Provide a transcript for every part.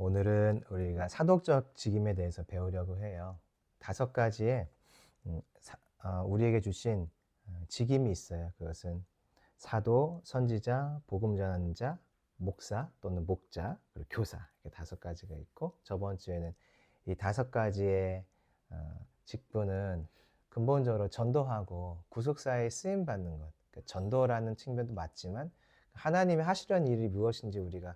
오늘은 우리가 사도적 직임에 대해서 배우려고 해요. 5가지의 우리에게 주신 직임이 있어요. 그것은 사도, 선지자, 복음 전하는 자, 목사 또는 목자, 그리고 교사, 이렇게 5가지가 있고, 저번 주에는 이 5가지의 직분은 근본적으로 전도하고 구속사에 쓰임 받는 것, 그러니까 전도라는 측면도 맞지만 하나님이 하시려는 일이 무엇인지 우리가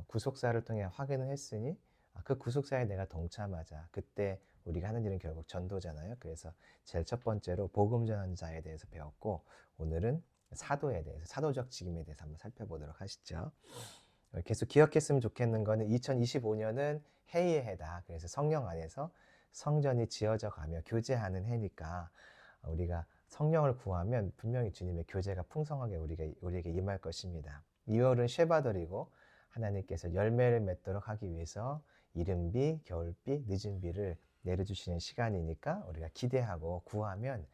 구속사를 통해 확인을 했으니 그 구속사에 내가 동참하자. 그때 우리가 하는 일은 결국 전도잖아요. 그래서 제일 첫 번째로 복음 전하는 자에 대해서 배웠고, 오늘은 사도에 대해서, 사도적 직임에 대해서 한번 살펴보도록 하시죠. 계속 기억했으면 좋겠는 거는 2025년은 해의 해다. 그래서 성령 안에서 성전이 지어져 가며 교제하는 해니까 우리가 성령을 구하면 분명히 주님의 교제가 풍성하게 우리에게 임할 것입니다. 2월은 쉐바더리고 하나님께서 열매를 맺도록 하기 위해서 이른비, 겨울비, 늦은비를 내려주시는 시간이니까 우리가 기대하고 구하면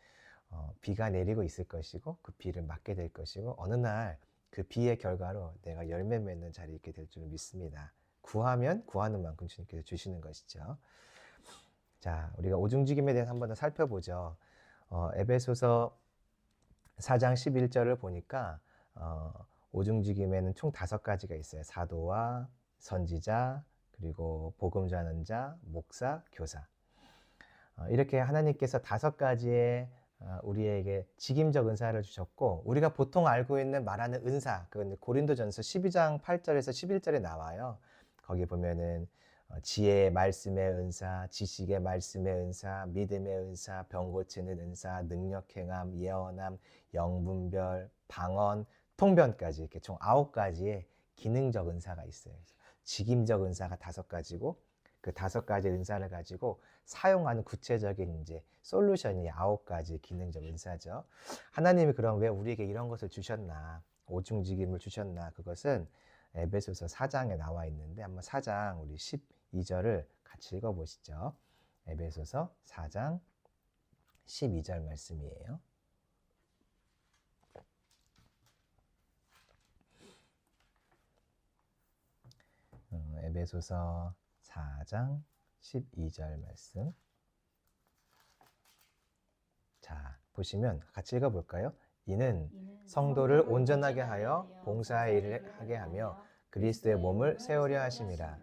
비가 내리고 있을 것이고 그 비를 맞게 될 것이고 어느 날 그 비의 결과로 내가 열매 맺는 자리에 있게 될 줄 믿습니다. 구하면 구하는 만큼 주님께서 주시는 것이죠. 자, 우리가 오중직임에 대해서 한번 더 살펴보죠. 에베소서 4장 11절을 보니까 오중직임에는 총 5가지가 있어요. 사도와 선지자, 그리고 복음 전하는 자, 목사, 교사. 이렇게 하나님께서 5가지의 우리에게 직임적 은사를 주셨고, 우리가 보통 알고 있는 말하는 은사, 그건 고린도전서 12장 8절에서 11절에 나와요. 거기 보면은 지혜의 말씀의 은사, 지식의 말씀의 은사, 믿음의 은사, 병 고치는 은사, 능력 행함, 예언함, 영분별, 방언, 통변까지 이렇게 총 9가지의 기능적 은사가 있어요. 직임적 은사가 5가지고 그 5가지 은사를 가지고 사용하는 구체적인 이제 솔루션이 9가지 기능적 은사죠. 하나님이 그럼 왜 우리에게 이런 것을 주셨나? 오중직임을 주셨나? 그것은 에베소서 4장에 나와 있는데 한번 4장 우리 12절을 같이 읽어보시죠. 에베소서 4장 12절 말씀이에요. 에베소서 4장 12절 말씀. 자, 보시면 같이 읽어볼까요? 이는 성도를 온전하게 하여 봉사의 일을 하게 하며 그리스도의 몸을 세우려 하심이라.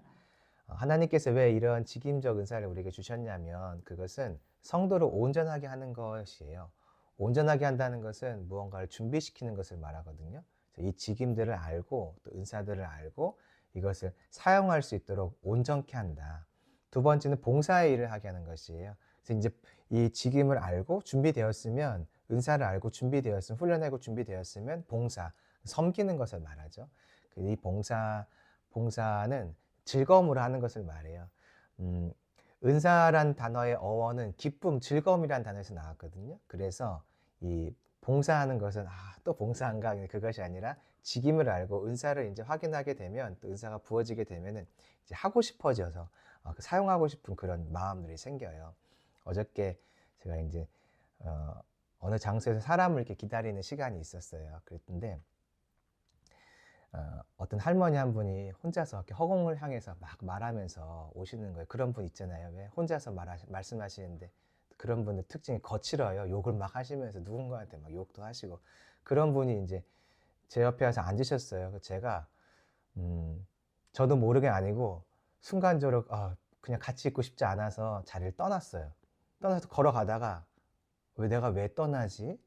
하나님께서 왜 이런 직임적 은사를 우리에게 주셨냐면 그것은 성도를 온전하게 하는 것이에요. 온전하게 한다는 것은 무언가를 준비시키는 것을 말하거든요. 이 직임들을 알고 또 은사들을 알고 이것을 사용할 수 있도록 온전케 한다. 두 번째는 봉사의 일을 하게 하는 것이에요. 그래서 이제 이 직임을 알고 준비되었으면, 은사를 알고 준비되었으면, 훈련하고 준비되었으면 봉사, 섬기는 것을 말하죠. 이 봉사는 즐거움으로 하는 것을 말해요. 은사란 단어의 어원은 기쁨, 즐거움이란 단어에서 나왔거든요. 그래서 이 봉사하는 것은 또 봉사한가 그것이 아니라 직임을 알고 은사를 이제 확인하게 되면 또 은사가 부어지게 되면은 이제 하고 싶어져서 사용하고 싶은 그런 마음들이 생겨요. 어저께 제가 이제 어느 장소에서 사람을 이렇게 기다리는 시간이 있었어요. 그랬는데 어떤 할머니 한 분이 혼자서 이렇게 허공을 향해서 막 말하면서 오시는 거예요. 그런 분 있잖아요. 왜 혼자서 말씀하시는데 그런 분의 특징이 거칠어요. 욕을 막 하시면서 누군가한테 막 욕도 하시고 그런 분이 이제 제 옆에 와서 앉으셨어요. 제가 저도 모르게 아니고 순간적으로 그냥 같이 있고 싶지 않아서 자리를 떠났어요. 떠나서 걸어가다가 내가 왜 떠나지?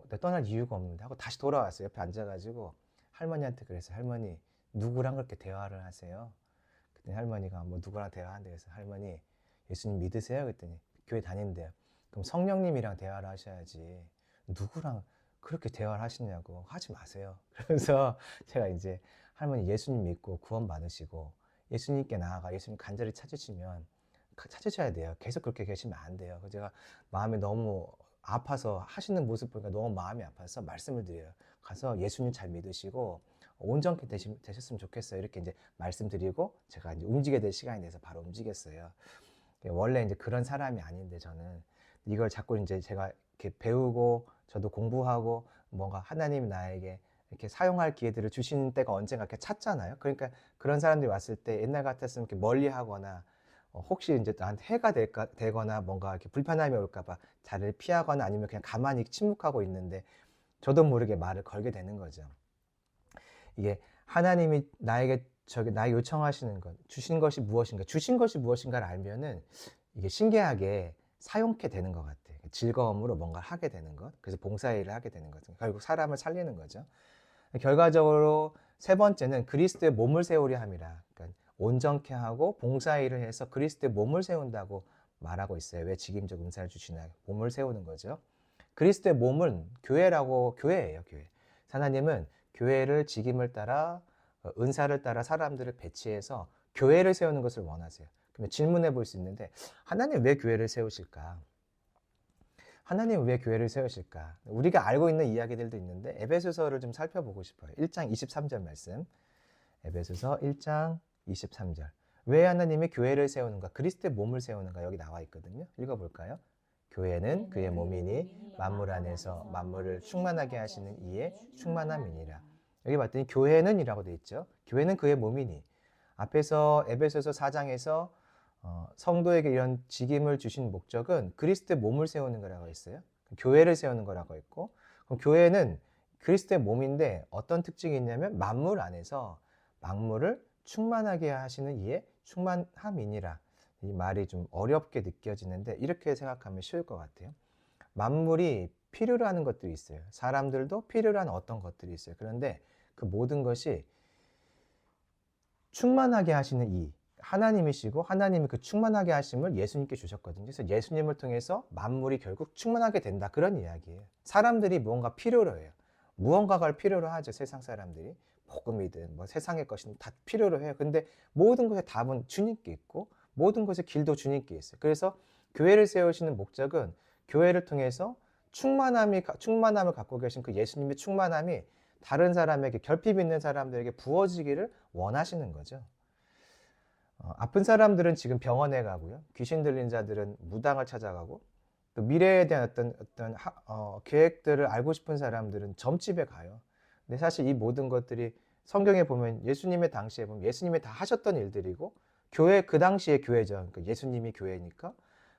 내가 떠날 이유가 없는데 하고 다시 돌아왔어요. 옆에 앉아가지고 할머니한테 그랬어요. 할머니, 누구랑 그렇게 대화를 하세요? 그랬더니 할머니가 뭐 누구랑 대화한대 그래서 할머니, 예수님 믿으세요? 그랬더니 교회 다닌대요. 그럼 성령님이랑 대화를 하셔야지. 누구랑 그렇게 대화를 하시냐고. 하지 마세요. 그래서 제가 이제 할머니 예수님 믿고 구원 받으시고 예수님께 나아가 예수님 간절히 찾으셔야 돼요. 계속 그렇게 계시면 안 돼요. 제가 마음이 너무 아파서 하시는 모습 보니까 너무 마음이 아파서 말씀을 드려요. 가서 예수님 잘 믿으시고 온전케 되셨으면 좋겠어요. 이렇게 이제 말씀드리고 제가 이제 움직여야 될 시간이 돼서 바로 움직였어요. 원래 이제 그런 사람이 아닌데 저는 이걸 자꾸 이제 제가 이렇게 배우고 저도 공부하고 뭔가 하나님이 나에게 이렇게 사용할 기회들을 주시는 때가 언젠가 이렇게 찾잖아요. 그러니까 그런 사람들이 왔을 때 옛날 같았으면 이렇게 멀리 하거나 혹시 이제 나한테 해가 되거나 뭔가 이렇게 불편함이 올까 봐 자리를 피하거나 아니면 그냥 가만히 침묵하고 있는데 저도 모르게 말을 걸게 되는 거죠. 이게 하나님이 나에게 나에게 요청하시는 것, 주신 것이 무엇인가, 주신 것이 무엇인가를 알면은 이게 신기하게 사용케 되는 것 같아요. 즐거움으로 뭔가를 하게 되는 것, 그래서 봉사일을 하게 되는 거죠. 결국 사람을 살리는 거죠. 결과적으로 세 번째는 그리스도의 몸을 세우려 함이라. 그러니까 온전케 하고 봉사일을 해서 그리스도의 몸을 세운다고 말하고 있어요. 왜 직임적 은사를 주시나? 몸을 세우는 거죠. 그리스도의 몸은 교회예요, 교회. 하나님은 교회를 직임을 따라 은사를 따라 사람들을 배치해서 교회를 세우는 것을 원하세요. 그러면 질문해 볼 수 있는데 하나님 왜 교회를 세우실까? 하나님 왜 교회를 세우실까? 우리가 알고 있는 이야기들도 있는데 에베소서를 좀 살펴보고 싶어요. 1장 23절 말씀. 에베소서 1장 23절. 왜 하나님이 교회를 세우는가? 그리스도의 몸을 세우는가? 여기 나와 있거든요. 읽어볼까요? 교회는 그의 몸이니 만물 안에서 만물을 충만하게 하시는 이의 충만함이니라. 여기 봤더니 교회는 이라고 되어 있죠. 교회는 그의 몸이니. 앞에서 에베소서 4장에서 성도에게 이런 직임을 주신 목적은 그리스도의 몸을 세우는 거라고 했어요. 교회를 세우는 거라고 했고, 그럼 교회는 그리스도의 몸인데 어떤 특징이 있냐면 만물 안에서 만물을 충만하게 하시는 이의 충만함이니라. 이 말이 좀 어렵게 느껴지는데 이렇게 생각하면 쉬울 것 같아요. 만물이 필요로 하는 것들이 있어요. 사람들도 필요로 하는 어떤 것들이 있어요. 그런데 그 모든 것이 충만하게 하시는 이 하나님이시고 하나님이 그 충만하게 하심을 예수님께 주셨거든요. 그래서 예수님을 통해서 만물이 결국 충만하게 된다. 그런 이야기예요. 사람들이 무언가 필요로 해요. 무언가를 필요로 하죠. 세상 사람들이. 복음이든 뭐 세상의 것이든 다 필요로 해요. 근데 모든 것의 답은 주님께 있고 모든 것의 길도 주님께 있어요. 그래서 교회를 세우시는 목적은 교회를 통해서 충만함을 갖고 계신 그 예수님의 충만함이 다른 사람에게 결핍 있는 사람들에게 부어지기를 원하시는 거죠. 아픈 사람들은 지금 병원에 가고요. 귀신 들린 자들은 무당을 찾아가고 또 미래에 대한 어떤 계획들을 알고 싶은 사람들은 점집에 가요. 근데 사실 이 모든 것들이 성경에 보면 예수님의 당시에 보면 예수님이 다 하셨던 일들이고 교회 그 당시의 교회죠. 그러니까 예수님이 교회니까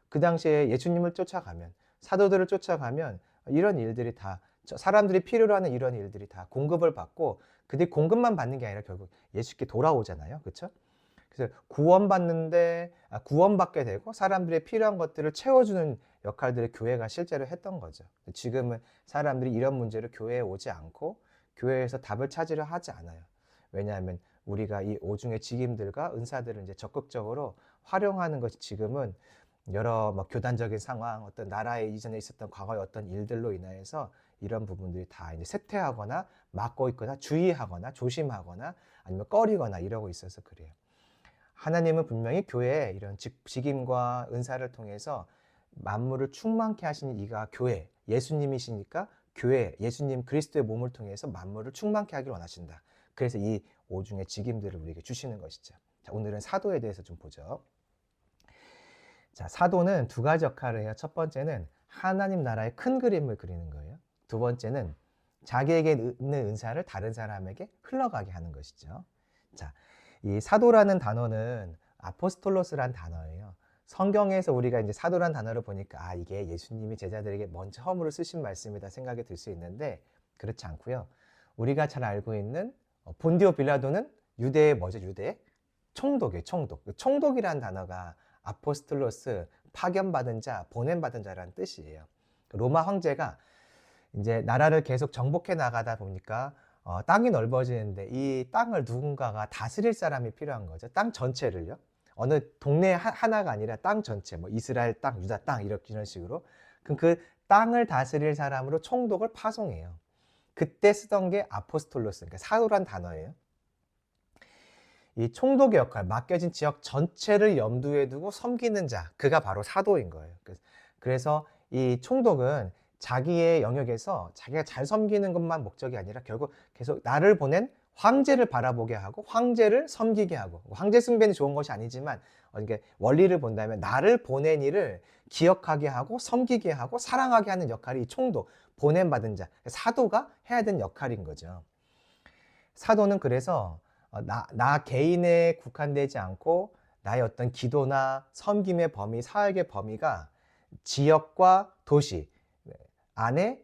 그 당시에 예수님을 쫓아가면 사도들을 쫓아가면 이런 일들이 다 사람들이 필요로 하는 이런 일들이 다 공급을 받고 그들이 공급만 받는 게 아니라 결국 예수께 돌아오잖아요. 그렇죠? 그래서 구원받게 되고 사람들의 필요한 것들을 채워주는 역할들을 교회가 실제로 했던 거죠. 지금은 사람들이 이런 문제로 교회에 오지 않고 교회에서 답을 찾으려 하지 않아요. 왜냐하면 우리가 이 오중의 직임들과 은사들을 이제 적극적으로 활용하는 것이 지금은 여러 교단적인 상황, 어떤 나라에 이전에 있었던 과거의 어떤 일들로 인하여서 이런 부분들이 다 이제 쇠퇴하거나 막고 있거나 주의하거나 조심하거나 아니면 꺼리거나 이러고 있어서 그래요. 하나님은 분명히 교회에 이런 직임과 은사를 통해서 만물을 충만케 하시는 이가 교회, 예수님이시니까 교회, 예수님 그리스도의 몸을 통해서 만물을 충만케 하기를 원하신다. 그래서 이 오중의 직임들을 우리에게 주시는 것이죠. 자, 오늘은 사도에 대해서 좀 보죠. 자, 사도는 두 가지 역할을 해요. 첫 번째는 하나님 나라의 큰 그림을 그리는 거예요. 두 번째는 자기에게 있는 은사를 다른 사람에게 흘러가게 하는 것이죠. 자, 이 사도라는 단어는 아포스톨로스란 단어예요. 성경에서 우리가 이제 사도란 단어를 보니까 이게 예수님이 제자들에게 먼저 허물을 쓰신 말씀이다 생각이 들 수 있는데 그렇지 않고요. 우리가 잘 알고 있는 본디오 빌라도는 유대의 뭐죠? 유대의 총독이에요. 총독. 총독이라는 단어가 아포스톨로스, 파견받은 자, 보냄받은 자라는 뜻이에요. 로마 황제가 이제 나라를 계속 정복해 나가다 보니까 땅이 넓어지는데 이 땅을 누군가가 다스릴 사람이 필요한 거죠. 땅 전체를요. 어느 동네 하나가 아니라 땅 전체, 뭐 이스라엘 땅, 유다 땅 이런 식으로. 그럼 그 땅을 다스릴 사람으로 총독을 파송해요. 그때 쓰던 게 아포스톨로스, 그러니까 사도란 단어예요. 이 총독의 역할, 맡겨진 지역 전체를 염두에 두고 섬기는 자, 그가 바로 사도인 거예요. 그래서 이 총독은 자기의 영역에서 자기가 잘 섬기는 것만 목적이 아니라 결국 계속 나를 보낸 황제를 바라보게 하고 황제를 섬기게 하고, 황제 숭배는 좋은 것이 아니지만 이게 원리를 본다면 나를 보낸 이를 기억하게 하고 섬기게 하고 사랑하게 하는 역할이 이 총독, 보냄받은 자, 사도가 해야 되는 역할인 거죠. 사도는 그래서 나 개인에 국한되지 않고 나의 어떤 기도나 섬김의 범위, 사역의 범위가 지역과 도시 안에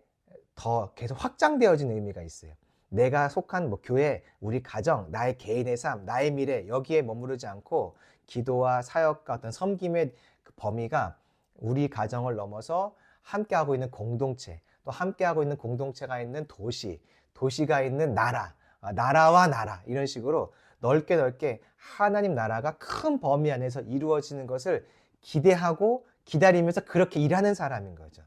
더 계속 확장되어지는 의미가 있어요. 내가 속한 뭐 교회, 우리 가정, 나의 개인의 삶, 나의 미래 여기에 머무르지 않고 기도와 사역과 어떤 섬김의 그 범위가 우리 가정을 넘어서 함께하고 있는 공동체, 또 함께하고 있는 공동체가 있는 도시, 도시가 있는 나라, 나라와 나라 이런 식으로 넓게 넓게 하나님 나라가 큰 범위 안에서 이루어지는 것을 기대하고 기다리면서 그렇게 일하는 사람인 거죠.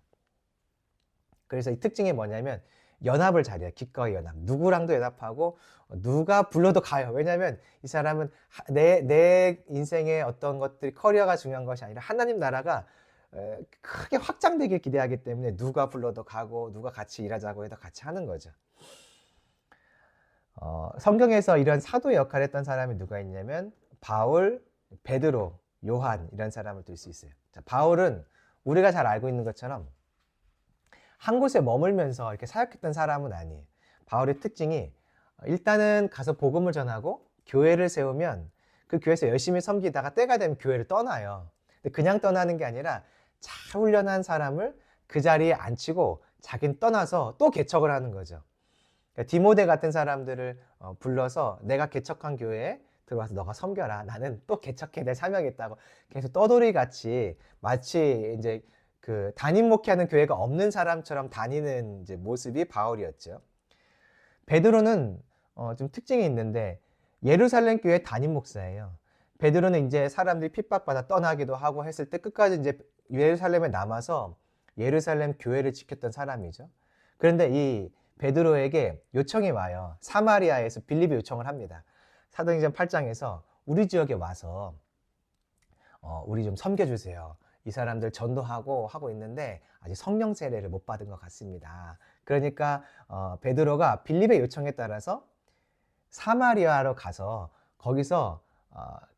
그래서 이 특징이 뭐냐면 연합을 잘해요. 기꺼이 연합. 누구랑도 연합하고 누가 불러도 가요. 왜냐하면 이 사람은 내 인생의 어떤 것들이 커리어가 중요한 것이 아니라 하나님 나라가 크게 확장되길 기대하기 때문에 누가 불러도 가고 누가 같이 일하자고 해도 같이 하는 거죠. 성경에서 이런 사도의 역할을 했던 사람이 누가 있냐면 바울, 베드로, 요한 이런 사람을 들 수 있어요. 자, 바울은 우리가 잘 알고 있는 것처럼 한 곳에 머물면서 이렇게 사역했던 사람은 아니에요. 바울의 특징이 일단은 가서 복음을 전하고 교회를 세우면 그 교회에서 열심히 섬기다가 때가 되면 교회를 떠나요. 근데 그냥 떠나는 게 아니라 잘 훈련한 사람을 그 자리에 앉히고 자기는 떠나서 또 개척을 하는 거죠. 그러니까 디모데 같은 사람들을 불러서 내가 개척한 교회에 들어와서 너가 섬겨라. 나는 또 개척해 내 사명이 있다고 계속 떠돌이 같이 마치 이제 그 담임 목회하는 교회가 없는 사람처럼 다니는 이제 모습이 바울이었죠. 베드로는 좀 특징이 있는데 예루살렘 교회 담임 목사예요. 베드로는 이제 사람들이 핍박받아 떠나기도 하고 했을 때 끝까지 이제 예루살렘에 남아서 예루살렘 교회를 지켰던 사람이죠. 그런데 이 베드로에게 요청이 와요. 사마리아에서 빌립이 요청을 합니다. 사도행전 8장에서 우리 지역에 와서 우리 좀 섬겨주세요. 이 사람들 전도하고 하고 있는데 아직 성령 세례를 못 받은 것 같습니다. 그러니까 베드로가 빌립의 요청에 따라서 사마리아로 가서 거기서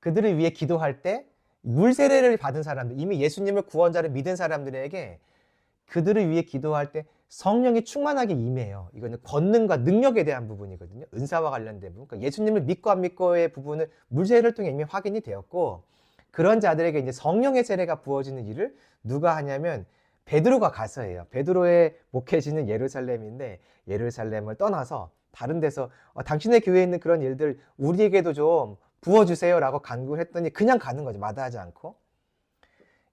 그들을 위해 기도할 때 물 세례를 받은 사람들, 이미 예수님을 구원자를 믿은 사람들에게 그들을 위해 기도할 때 성령이 충만하게 임해요. 이거는 권능과 능력에 대한 부분이거든요. 은사와 관련된 부분. 그러니까 예수님을 믿고 안 믿고의 부분은 물 세례를 통해 이미 확인이 되었고 그런 자들에게 이제 성령의 세례가 부어지는 일을 누가 하냐면 베드로가 가서 해요. 베드로의 목회지는 예루살렘인데 예루살렘을 떠나서 다른 데서 당신의 교회에 있는 그런 일들 우리에게도 좀 부어주세요 라고 간구를 했더니 그냥 가는 거죠. 마다하지 않고.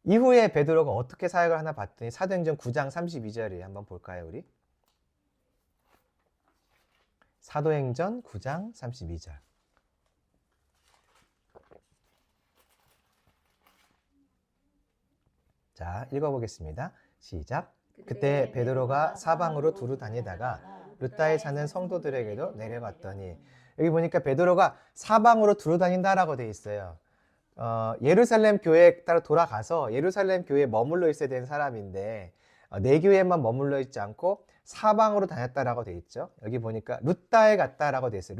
이후에 베드로가 어떻게 사역을 하나 봤더니 사도행전 9장 32절에 한번 볼까요, 우리? 사도행전 9장 32절. 자, 읽어보겠습니다. 시작. 그때 베드로가 사방으로 두루 다니다가 룻다에 사는 성도들에게도 내려갔더니 여기 보니까 베드로가 사방으로 두루 다닌다라고 돼 있어요. 예루살렘 교회에 따라 돌아가서 예루살렘 교회에 머물러 있어야 되는 사람인데 내 교회에만 머물러 있지 않고 사방으로 다녔다라고 돼 있죠. 여기 보니까 룻다에 갔다라고 돼 있어요.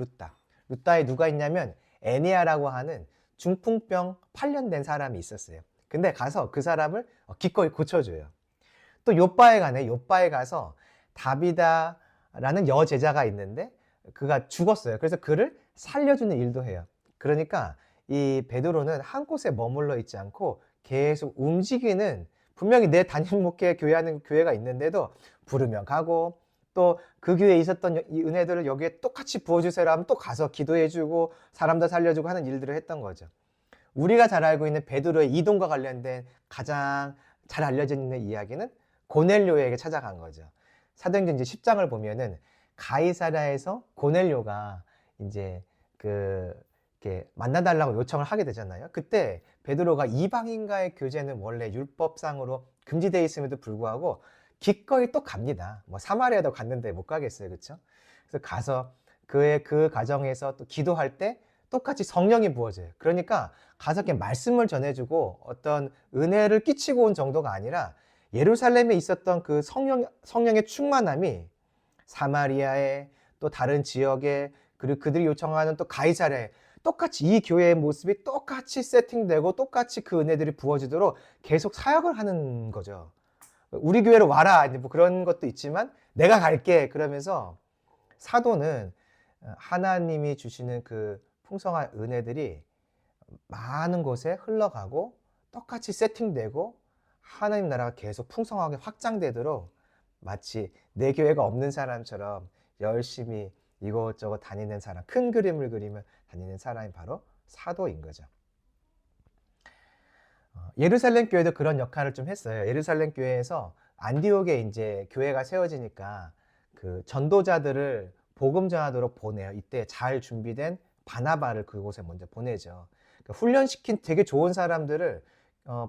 룻다에 누가 있냐면 에니아라고 하는 중풍병 8년 된 사람이 있었어요. 근데 가서 그 사람을 기꺼이 고쳐줘요. 또 요빠에 가네. 요빠에 가서 다비다라는 여제자가 있는데 그가 죽었어요. 그래서 그를 살려주는 일도 해요. 그러니까 이 베드로는 한 곳에 머물러 있지 않고 계속 움직이는, 분명히 내 담임 목회 교회하는 교회가 있는데도 부르면 가고 또 그 교회에 있었던 이 은혜들을 여기에 똑같이 부어주세요 하면 또 가서 기도해주고 사람들 살려주고 하는 일들을 했던 거죠. 우리가 잘 알고 있는 베드로의 이동과 관련된 가장 잘 알려져 있는 이야기는 고넬료에게 찾아간 거죠. 사도행전 10장을 보면은 가이사랴에서 고넬료가 이제 이렇게 만나달라고 요청을 하게 되잖아요. 그때 베드로가 이방인과의 교제는 원래 율법상으로 금지되어 있음에도 불구하고 기꺼이 또 갑니다. 뭐 사마리아도 갔는데 못 가겠어요, 그렇죠? 그래서 가서 그의 그 가정에서 또 기도할 때 똑같이 성령이 부어져요. 그러니까 가서 이렇게 말씀을 전해주고 어떤 은혜를 끼치고 온 정도가 아니라 예루살렘에 있었던 그 성령의 충만함이 사마리아에 또 다른 지역에 그리고 그들이 요청하는 또 가이사랴에 똑같이 이 교회의 모습이 똑같이 세팅되고 똑같이 그 은혜들이 부어지도록 계속 사역을 하는 거죠. 우리 교회로 와라 뭐 그런 것도 있지만 내가 갈게 그러면서 사도는 하나님이 주시는 그 풍성한 은혜들이 많은 곳에 흘러가고 똑같이 세팅되고 하나님 나라가 계속 풍성하게 확장되도록 마치 내 교회가 없는 사람처럼 열심히 이것저것 다니는 사람, 큰 그림을 그리며 다니는 사람이 바로 사도인 거죠. 예루살렘 교회도 그런 역할을 좀 했어요. 예루살렘 교회에서 안디옥에 이제 교회가 세워지니까 그 전도자들을 복음 전하도록 보내요. 이때 잘 준비된 바나바를 그곳에 먼저 보내죠. 그러니까 훈련시킨 되게 좋은 사람들을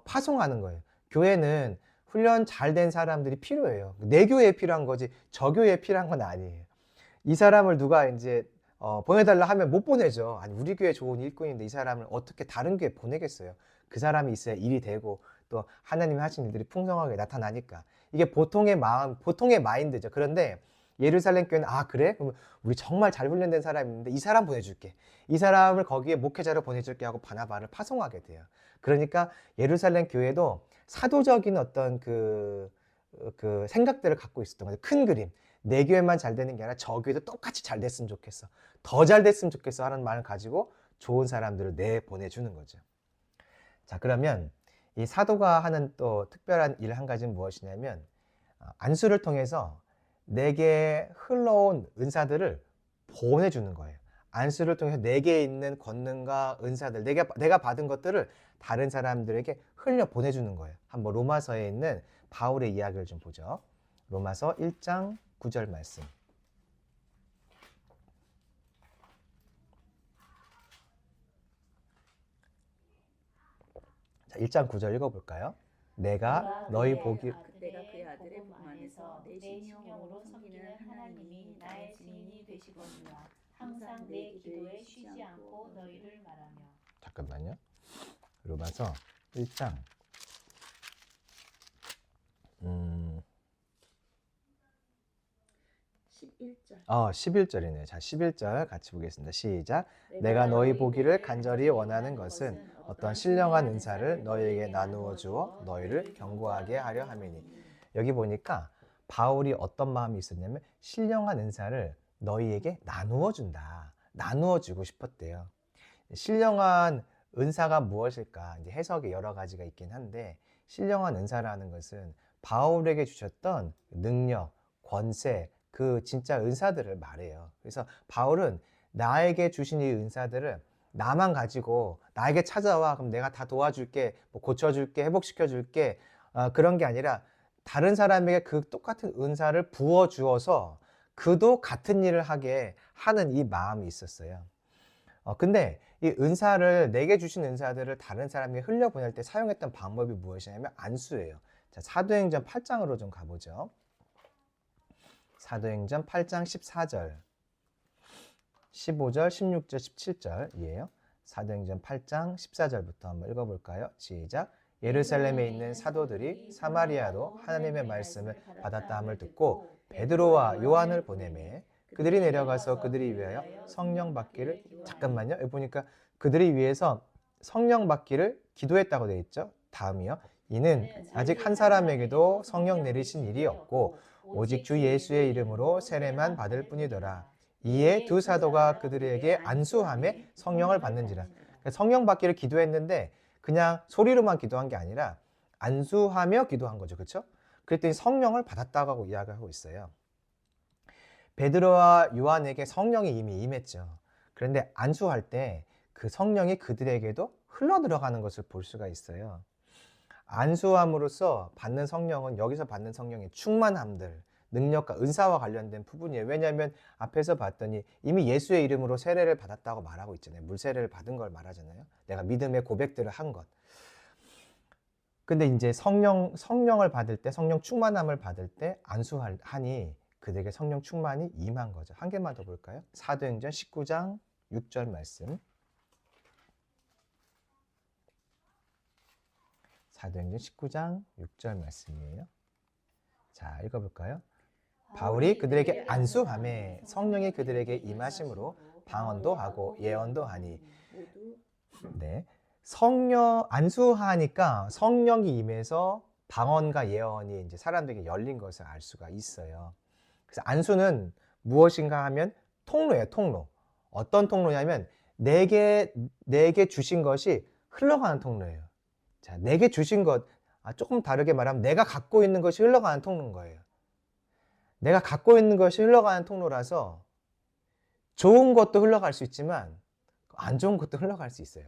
파송하는 거예요. 교회는 훈련 잘 된 사람들이 필요해요. 내 교회에 필요한 거지 저 교회에 필요한 건 아니에요. 이 사람을 누가 이제 보내달라 하면 못 보내죠. 아니 우리 교회 좋은 일꾼인데 이 사람을 어떻게 다른 교회에 보내겠어요. 그 사람이 있어야 일이 되고 또 하나님이 하신 일들이 풍성하게 나타나니까. 이게 보통의 마음, 보통의 마인드죠. 그런데 예루살렘 교회는 아 그래? 그럼 우리 정말 잘 훈련된 사람이 있는데 이 사람 보내줄게. 이 사람을 거기에 목회자로 보내줄게 하고 바나바를 파송하게 돼요. 그러니까 예루살렘 교회도 사도적인 어떤 그 생각들을 갖고 있었던 거죠. 큰 그림. 내 교회만 잘 되는 게 아니라 저 교회도 똑같이 잘 됐으면 좋겠어. 더 잘 됐으면 좋겠어 하는 말을 가지고 좋은 사람들을 내보내주는 거죠. 자, 그러면 이 사도가 하는 또 특별한 일 한 가지는 무엇이냐면 안수를 통해서 내게 흘러온 은사들을 보내주는 거예요. 안수를 통해서 내게 있는 권능과 은사들, 내가 받은 것들을 다른 사람들에게 흘려 보내주는 거예요. 한번 로마서에 있는 바울의 이야기를 좀 보죠. 로마서 1장 9절 말씀. 자, 1장 9절 읽어볼까요? 내가 그의 아들의 품 안에서 내 심령으로 섬기는 하나님이 나의 증인이 되시거니와 항상 내 기도에 쉬지 않고 너희를 말하며. 잠깐만요. 로마서 1장 11절이네요. 자, 11절 같이 보겠습니다. 시작. 내가 너희 보기를 간절히 원하는 것은 어떤 신령한 은사를 너희에게 나누어 주어 너희를 견고하게 하려 함이니. 여기 보니까 바울이 어떤 마음이 있었냐면 신령한 은사를 너희에게 나누어 준다. 나누어 주고 싶었대요. 신령한 은사가 무엇일까? 이제 해석이 여러 가지가 있긴 한데 신령한 은사라는 것은 바울에게 주셨던 능력, 권세, 그 진짜 은사들을 말해요. 그래서 바울은 나에게 주신 이 은사들을 나만 가지고 나에게 찾아와 그럼 내가 다 도와줄게, 뭐 고쳐줄게, 회복시켜줄게 그런 게 아니라 다른 사람에게 그 똑같은 은사를 부어주어서 그도 같은 일을 하게 하는 이 마음이 있었어요. 근데 이 은사를 내게 주신 은사들을 다른 사람에게 흘려보낼 때 사용했던 방법이 무엇이냐면 안수예요. 자, 사도행전 8장으로 좀 가보죠. 사도행전 8장 14절, 15절, 16절, 17절이에요. 사도행전 8장 14절부터 한번 읽어볼까요? 시작. 예루살렘에 있는 사도들이 사마리아도 하나님의 말씀을 받았다 함을 듣고 베드로와 요한을 보내매 그들이 내려가서 그들이 위하여 성령 받기를, 잠깐만요. 여기 보니까 그들이 위해서 성령 받기를 기도했다고 되어 있죠. 다음이요. 이는 아직 한 사람에게도 성령 내리신 일이 없고 오직 주 예수의 이름으로 세례만 받을 뿐이더라. 이에 두 사도가 그들에게 안수함에 성령을 받는지라. 그러니까 성령 받기를 기도했는데 그냥 소리로만 기도한 게 아니라 안수하며 기도한 거죠. 그렇죠? 그랬더니 성령을 받았다고 이야기하고 있어요. 베드로와 요한에게 성령이 이미 임했죠. 그런데 안수할 때 그 성령이 그들에게도 흘러 들어가는 것을 볼 수가 있어요. 안수함으로써 받는 성령은 여기서 받는 성령의 충만함들, 능력과 은사와 관련된 부분이에요. 왜냐하면 앞에서 봤더니 이미 예수의 이름으로 세례를 받았다고 말하고 있잖아요. 물세례를 받은 걸 말하잖아요. 내가 믿음의 고백들을 한 것. 근데 이제 성령을 받을 때, 성령 충만함을 받을 때 안수하니 그들에게 성령 충만이 임한 거죠. 한 개만 더 볼까요? 사도행전 19장 6절 말씀. 사도행전 19장 6절 말씀이에요. 자, 읽어볼까요? 바울이 그들에게 안수하매 성령이 그들에게 임하심으로 방언도 하고 예언도 하니. 네, 성령 안수하니까 성령이 임해서 방언과 예언이 이제 사람들에게 열린 것을 알 수가 있어요. 그래서 안수는 무엇인가 하면 통로예요, 통로. 어떤 통로냐면 내게 주신 것이 흘러가는 통로예요. 자, 내게 주신 것, 조금 다르게 말하면 내가 갖고 있는 것이 흘러가는 통로인 거예요. 내가 갖고 있는 것이 흘러가는 통로라서 좋은 것도 흘러갈 수 있지만 안 좋은 것도 흘러갈 수 있어요.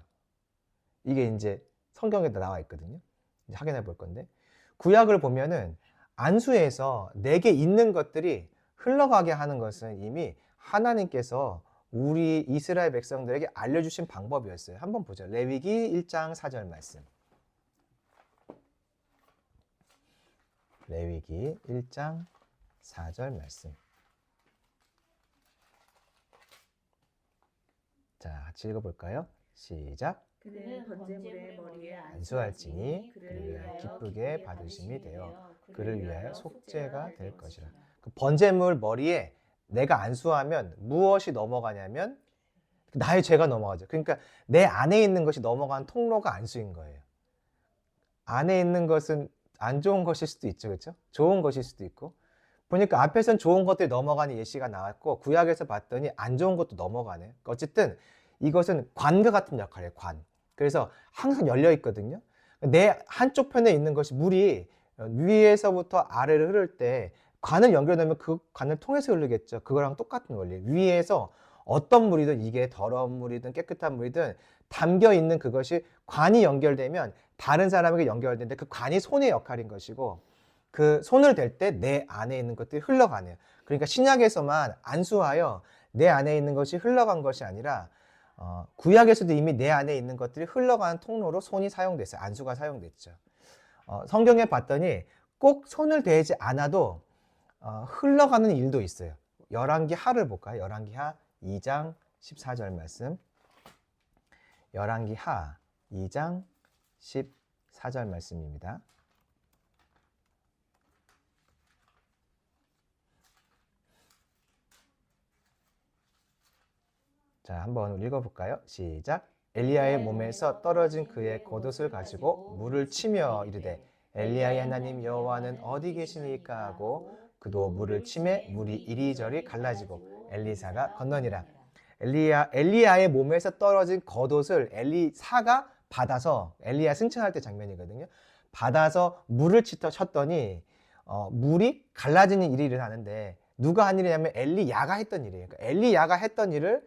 이게 이제 성경에도 나와 있거든요. 이제 확인해 볼 건데, 구약을 보면은 안수에서 내게 있는 것들이 흘러가게 하는 것은 이미 하나님께서 우리 이스라엘 백성들에게 알려주신 방법이었어요. 한번 보죠. 레위기 1장 4절 말씀. 레위기 1장 4절 말씀. 자, 같이 읽어볼까요? 시작. 그는 번제물의 머리에 안수할지니 그를 위하여 기쁘게 받으심이 되어 그를 위하여 속죄가 될 것이라. 그 번제물 머리에 내가 안수하면 무엇이 넘어가냐면 나의 죄가 넘어가죠. 그러니까 내 안에 있는 것이 넘어가는 통로가 안수인 거예요. 안에 있는 것은 안 좋은 것일 수도 있죠, 그렇죠? 좋은 것일 수도 있고. 보니까 앞에선 좋은 것들이 넘어가는 예시가 나왔고 구약에서 봤더니 안 좋은 것도 넘어가네. 어쨌든 이것은 관과 같은 역할이에요, 관. 그래서 항상 열려 있거든요. 내 한쪽 편에 있는 것이 물이 위에서부터 아래로 흐를 때 관을 연결하면 그 관을 통해서 흐르겠죠. 그거랑 똑같은 원리. 위에서 어떤 물이든 이게 더러운 물이든 깨끗한 물이든 담겨 있는 그것이 관이 연결되면 다른 사람에게 연결되는데 그 관이 손의 역할인 것이고 그 손을 댈 때 내 안에 있는 것들이 흘러가네요. 그러니까 신약에서만 안수하여 내 안에 있는 것이 흘러간 것이 아니라 구약에서도 이미 내 안에 있는 것들이 흘러가는 통로로 손이 사용됐어요. 안수가 사용됐죠. 성경에 봤더니 꼭 손을 대지 않아도 흘러가는 일도 있어요. 열왕기 하를 볼까요? 열왕기 하 2장 14절 말씀. 열왕기 하 2장 14절 말씀입니다. 자, 한번 읽어볼까요? 시작. 엘리야의 몸에서 떨어진 그의 겉옷을 가지고 물을 치며 이르되 엘리야의 하나님 여호와는 어디 계시니까 하고 그도 물을 치매 물이 이리저리 갈라지고 엘리사가 건너니라. 엘리야의 몸에서 떨어진 겉옷을 엘리사가 받아서 엘리야 승천할 때 장면이거든요. 받아서 물을 쳤더니 물이 갈라지는 일이 일어나는데 누가 한 일이냐면 엘리야가 했던 일이에요. 그러니까 엘리야가 했던 일을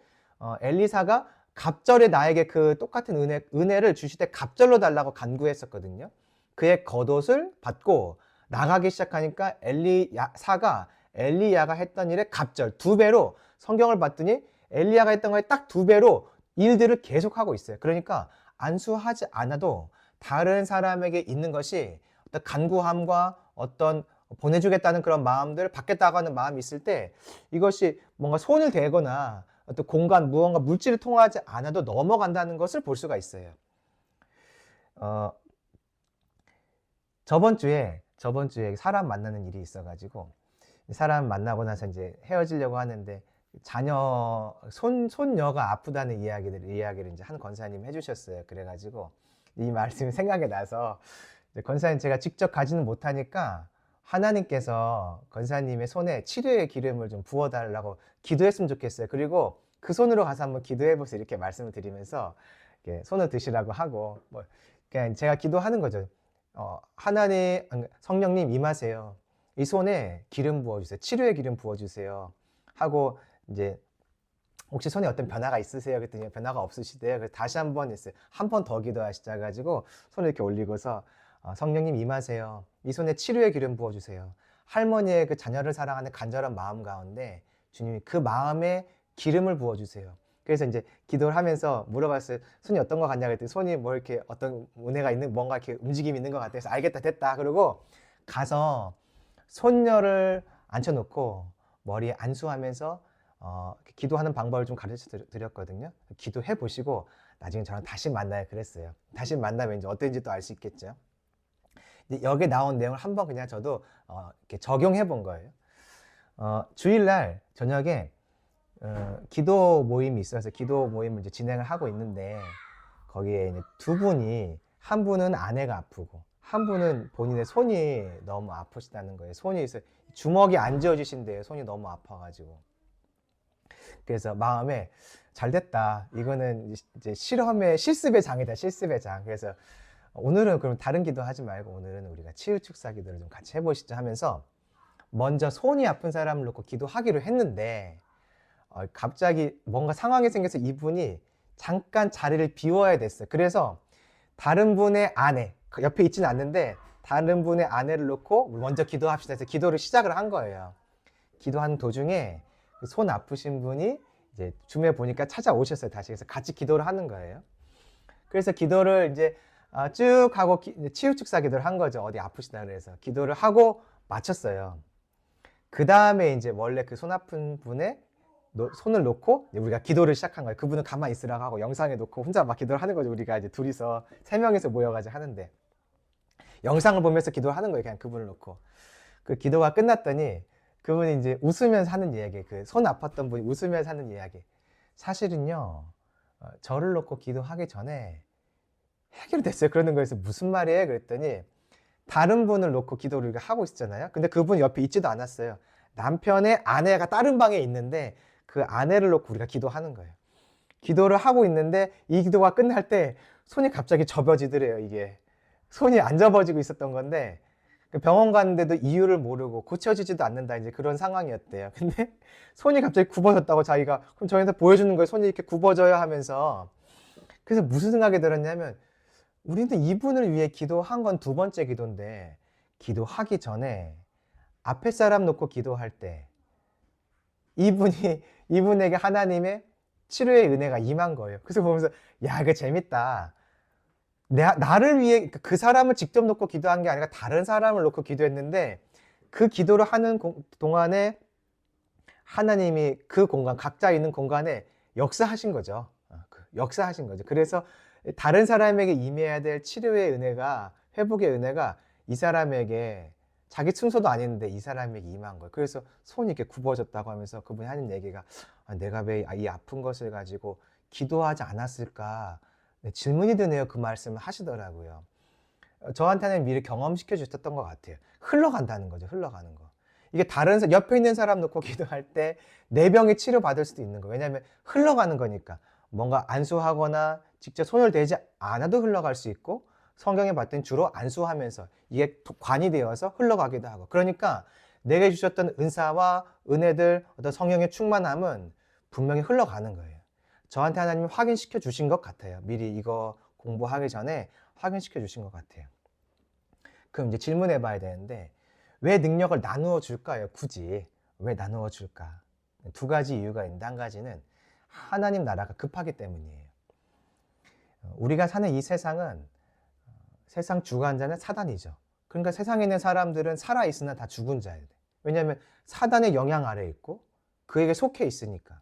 엘리사가 갑절에 나에게 그 똑같은 은혜를 주실 때 갑절로 달라고 간구했었거든요. 그의 겉옷을 받고 나가기 시작하니까 엘리사가 엘리야가 했던 일에 갑절 2배로 성경을 봤더니 엘리야가 했던 거에 딱 2배로 일들을 계속하고 있어요. 그러니까 안수하지 않아도 다른 사람에게 있는 것이 어떤 간구함과 어떤 보내주겠다는 그런 마음들, 받겠다고 하는 마음이 있을 때 이것이 뭔가 손을 대거나 어떤 공간, 무언가 물질을 통하지 않아도 넘어간다는 것을 볼 수가 있어요. 저번 주에 사람 만나는 일이 있어가지고 사람 만나고 나서 이제 헤어지려고 하는데 손녀가 아프다는 이야기를 이제 한 권사님이 해주셨어요. 그래가지고 이 말씀이 생각이 나서 권사님 제가 직접 가지는 못하니까 하나님께서 권사님의 손에 치료의 기름을 좀 부어달라고 기도했으면 좋겠어요. 그리고 그 손으로 가서 한번 기도해보세요. 이렇게 말씀을 드리면서 이렇게 손을 드시라고 하고 그냥 제가 기도하는 거죠. 하나님, 성령님 임하세요. 이 손에 기름 부어주세요. 치료의 기름 부어주세요. 하고 이제 혹시 손에 어떤 변화가 있으세요? 그랬더니 변화가 없으시대요. 그래서 다시 한번 했어요. 한 번 더 기도하시자 가지고 손을 이렇게 올리고서 성령님 임하세요. 이 손에 치료의 기름 부어주세요. 할머니의 그 자녀를 사랑하는 간절한 마음 가운데 주님이 그 마음에 기름을 부어주세요. 그래서 이제 기도를 하면서 물어봤어요. 손이 어떤 것 같냐 그랬더니 손이 뭐 이렇게 어떤 은혜가 있는 뭔가 이렇게 움직임이 있는 것 같아서 알겠다 됐다. 그러고 가서 손녀를 앉혀놓고 머리에 안수하면서 기도하는 방법을 좀 가르쳐 드렸거든요. 기도해 보시고 나중에 저랑 다시 만나요 그랬어요. 다시 만나면 이제 어떤지 또 알 수 있겠죠. 여기에 나온 내용을 한번 그냥 저도 이렇게 적용해 본 거예요. 주일날 저녁에 기도 모임이 있어서 기도 모임을 이제 진행을 하고 있는데 거기에 이제 2분이 한 분은 아내가 아프고 한 분은 본인의 손이 너무 아프시다는 거예요. 손이 있어요. 주먹이 안 쥐어지신대요. 손이 너무 아파가지고. 그래서 마음에 잘 됐다. 이거는 이제 실험의 실습의 장이다. 실습의 장. 그래서 오늘은 그럼 다른 기도 하지 말고 오늘은 우리가 치유 축사 기도를 좀 같이 해보시죠 하면서 먼저 손이 아픈 사람을 놓고 기도하기로 했는데 갑자기 뭔가 상황이 생겨서 이분이 잠깐 자리를 비워야 됐어요. 그래서 다른 분의 아내, 옆에 있지는 않는데 다른 분의 아내를 놓고 먼저 기도합시다 해서 기도를 시작을 한 거예요. 기도하는 도중에 손 아프신 분이 이제 줌에 보니까 찾아오셨어요. 다시. 그래서 같이 기도를 하는 거예요. 그래서 기도를 이제 쭉 하고 치유 축사 기도를 한 거죠. 어디 아프시다 그래서 기도를 하고 마쳤어요. 그 다음에 이제 원래 그 손 아픈 분의 손을 놓고 우리가 기도를 시작한 거예요. 그분은 가만히 있으라고 하고 영상에 놓고 혼자 막 기도를 하는 거죠. 우리가 이제 둘이서 3명이서 모여가지고 하는데 영상을 보면서 기도를 하는 거예요. 그냥 그분을 놓고. 그 기도가 끝났더니 그분이 이제 웃으면서 하는 이야기, 그 손 아팠던 분이 웃으면서 하는 이야기. 사실은요, 저를 놓고 기도하기 전에 해결됐어요. 그러는 거에서 무슨 말이에요? 그랬더니 다른 분을 놓고 기도를 하고 있었잖아요. 근데 그분 옆에 있지도 않았어요. 남편의 아내가 다른 방에 있는데 그 아내를 놓고 우리가 기도하는 거예요. 기도를 하고 있는데 이 기도가 끝날 때 손이 갑자기 접어지더래요. 이게 손이 안 접어지고 있었던 건데 병원 갔는데도 이유를 모르고 고쳐지지도 않는다 이제 그런 상황이었대요. 근데 손이 갑자기 굽어졌다고 자기가 그럼 저희한테 보여주는 거예요. 손이 이렇게 굽어져요 하면서. 그래서 무슨 생각이 들었냐면 우리는 이분을 위해 기도한 건 2번째 기도인데 기도하기 전에 앞에 사람 놓고 기도할 때 이분에게 하나님의 치료의 은혜가 임한 거예요. 그래서 보면서 야, 이거 재밌다. 나를 위해 그 사람을 직접 놓고 기도한 게 아니라 다른 사람을 놓고 기도했는데 그 기도를 하는 동안에 하나님이 그 공간, 각자 있는 공간에 역사하신 거죠. 역사하신 거죠. 그래서 다른 사람에게 임해야 될 치료의 은혜가, 회복의 은혜가 이 사람에게 자기 순서도 아닌데 이 사람에게 임한 거예요. 그래서 손이 이렇게 굽어졌다고 하면서 그분이 하는 얘기가 내가 왜 이 아픈 것을 가지고 기도하지 않았을까 질문이 드네요. 그 말씀을 하시더라고요. 저한테는 미리 경험시켜 주셨던 것 같아요. 흘러간다는 거죠. 흘러가는 거. 이게 다른 옆에 있는 사람 놓고 기도할 때 내 병이 치료받을 수도 있는 거예요. 왜냐하면 흘러가는 거니까. 뭔가 안수하거나 직접 손을 대지 않아도 흘러갈 수 있고 성경에 봤더니 주로 안수하면서 이게 관이 되어서 흘러가기도 하고 그러니까 내게 주셨던 은사와 은혜들 어떤 성령의 충만함은 분명히 흘러가는 거예요. 저한테 하나님이 확인시켜 주신 것 같아요. 미리 이거 공부하기 전에 확인시켜 주신 것 같아요. 그럼 이제 질문해 봐야 되는데 왜 능력을 나누어 줄까요? 굳이 왜 나누어 줄까? 2가지 이유가 있는데 한 가지는 하나님 나라가 급하기 때문이에요. 우리가 사는 이 세상은 세상 주관자는 사단이죠. 그러니까 세상에 있는 사람들은 살아있으나 다 죽은 자예요. 왜냐하면 사단의 영향 아래에 있고 그에게 속해 있으니까.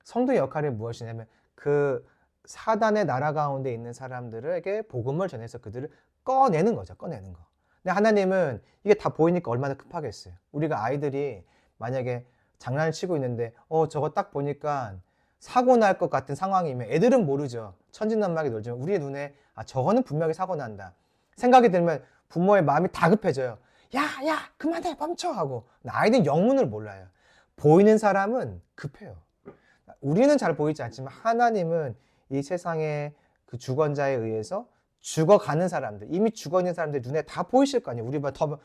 성도의 역할이 무엇이냐면 그 사단의 나라 가운데 있는 사람들에게 복음을 전해서 그들을 꺼내는 거죠. 꺼내는 거. 근데 하나님은 이게 다 보이니까 얼마나 급하겠어요. 우리가 아이들이 만약에 장난을 치고 있는데 저거 딱 보니까 사고 날 것 같은 상황이면 애들은 모르죠. 천진난만하게 놀지만 우리의 눈에 저거는 분명히 사고 난다 생각이 들면 부모의 마음이 다급해져요. 야 그만해 멈춰 하고. 아이들은 영문을 몰라요. 보이는 사람은 급해요. 우리는 잘 보이지 않지만 하나님은 이 세상의 그 주권자에 의해서 죽어가는 사람들, 이미 죽어 있는 사람들 눈에 다 보이실 거 아니에요. 우리보다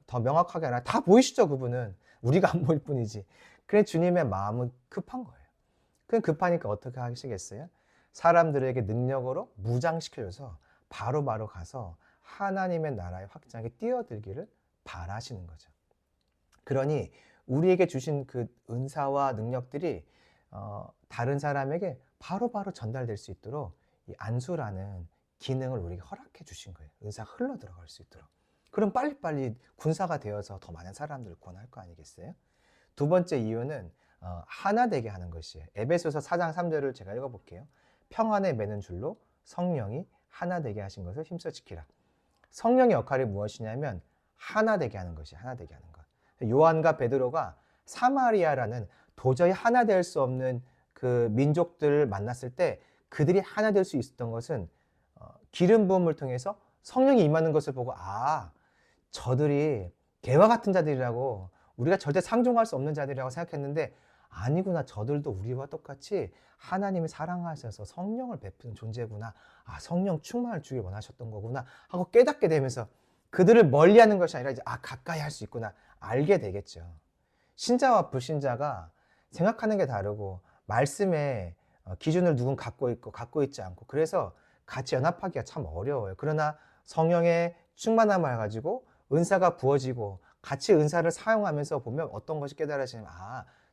더 명확하게 아니라 다 보이시죠. 그분은 우리가 안 보일 뿐이지. 그래 주님의 마음은 급한 거예요. 그럼 급하니까 어떻게 하시겠어요? 사람들에게 능력으로 무장시켜줘서 바로바로 가서 하나님의 나라의 확장에 뛰어들기를 바라시는 거죠. 그러니 우리에게 주신 그 은사와 능력들이 다른 사람에게 바로바로 전달될 수 있도록 이 안수라는 기능을 우리에게 허락해 주신 거예요. 은사가 흘러 들어갈 수 있도록. 그럼 빨리빨리 군사가 되어서 더 많은 사람들을 구원할 거 아니겠어요? 2번째 이유는 하나 되게 하는 것이에요. 에베소서 4장 3절을 제가 읽어볼게요. 평안에 매는 줄로 성령이 하나 되게 하신 것을 힘써 지키라. 성령의 역할이 무엇이냐면 하나 되게 하는 것이에요. 하나 되게 하는 것. 요한과 베드로가 사마리아라는 도저히 하나 될 수 없는 그 민족들을 만났을 때 그들이 하나 될 수 있었던 것은 기름 부음을 통해서 성령이 임하는 것을 보고 저들이 개와 같은 자들이라고 우리가 절대 상종할 수 없는 자들이라고 생각했는데 아니구나. 저들도 우리와 똑같이 하나님이 사랑하셔서 성령을 베푸는 존재구나. 아, 성령 충만을 주길 원하셨던 거구나 하고 깨닫게 되면서 그들을 멀리하는 것이 아니라 이제 가까이 할 수 있구나 알게 되겠죠. 신자와 불신자가 생각하는 게 다르고 말씀의 기준을 누군 갖고 있고 갖고 있지 않고 그래서 같이 연합하기가 참 어려워요. 그러나 성령의 충만함을 가지고 은사가 부어지고 같이 은사를 사용하면서 보면 어떤 것이 깨달아지냐면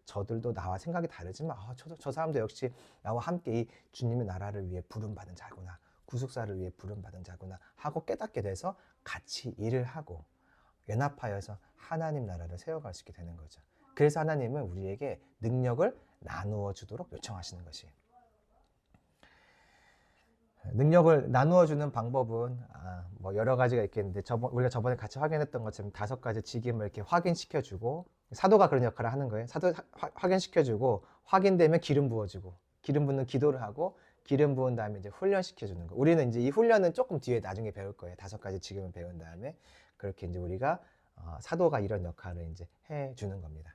저들도 나와 생각이 다르지만 저 사람도 역시 나와 함께 이 주님의 나라를 위해 부름받은 자구나. 구속사를 위해 부름받은 자구나 하고 깨닫게 돼서 같이 일을 하고 연합하여서 하나님 나라를 세워갈 수 있게 되는 거죠. 그래서 하나님은 우리에게 능력을 나누어 주도록 요청하시는 것이에요. 능력을 나누어 주는 방법은 뭐 여러 가지가 있겠는데 우리가 저번에 같이 확인했던 것처럼 5가지 직임을 이렇게 확인시켜 주고 사도가 그런 역할을 하는 거예요. 사도 확인시켜 주고 확인되면 기름 부어주고 기름 붓는 기도를 하고 기름 부은 다음에 이제 훈련시켜 주는 거. 우리는 이제 이 훈련은 조금 뒤에 나중에 배울 거예요. 5가지 직임을 배운 다음에 그렇게 이제 우리가 사도가 이런 역할을 이제 해 주는 겁니다.